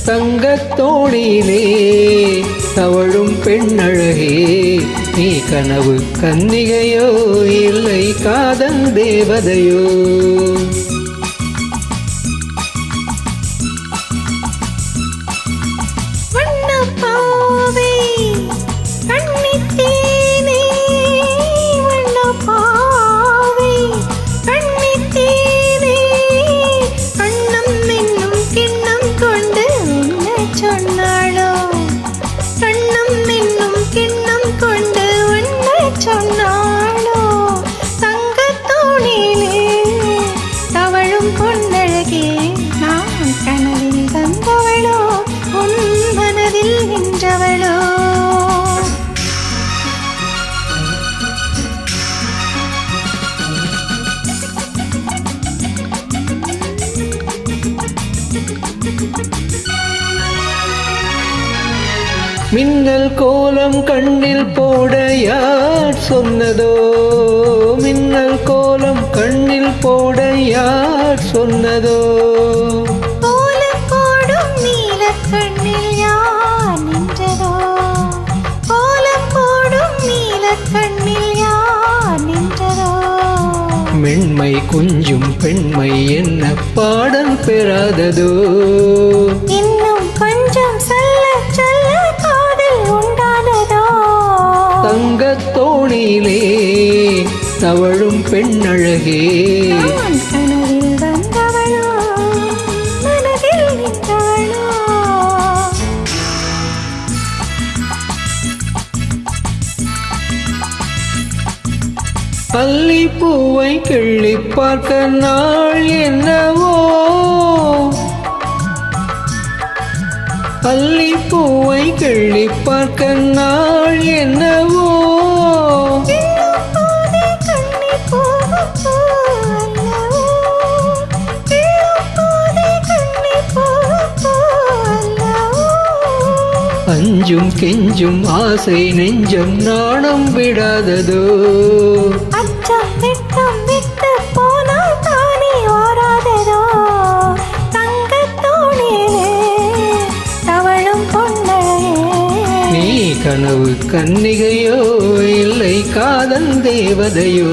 தங்கத்தோணியிலே தவழும் பெண்ணழகே, நீ கனவு கன்னிகையோ இல்லை காதல் தேவதையோ? கனவில் வந்தவளோ உன் மனதில் நின்றவளோ? மின்னல் கோலம் கண்ணில் போட யார் சொன்னதோ? மின்னல் கோலம் கண்ணில் போட யார் சொன்னதோ? கோலம் போடும் நீல கண்ணில் யார் நின்றதோ? கோலம் போடும் நீல கண்ணில் யார் நின்றதோ? மென்மை கொஞ்சம் பெண்மை என்ன பாடல் பெறாததோ? இன்னும் கொஞ்சம் சொல்ல சொல்ல காதல் உண்டானதோ? தங்கத்தோணியிலே தவழும் பெண்ணழகே, கனவில் வந்தவளோ மனதில் நின்றவளோ? அல்லி பூவை கிள்ளி பார்க்க நாள் என்னவோ? அல்லி பூவை கிள்ளி பார்க்க நாள் என்னவோ? அஞ்சும் கெஞ்சும் ஆசை நெஞ்சம் நாணம் விடாததோ? அச்சம் வெட்கம் விட்டு போனால் தானே வாராததோ? தங்கத்தோணியிலே தவழும் பொன்னழகே, நீ கனவு கன்னிகையோ இல்லை காதல் தேவதையோ?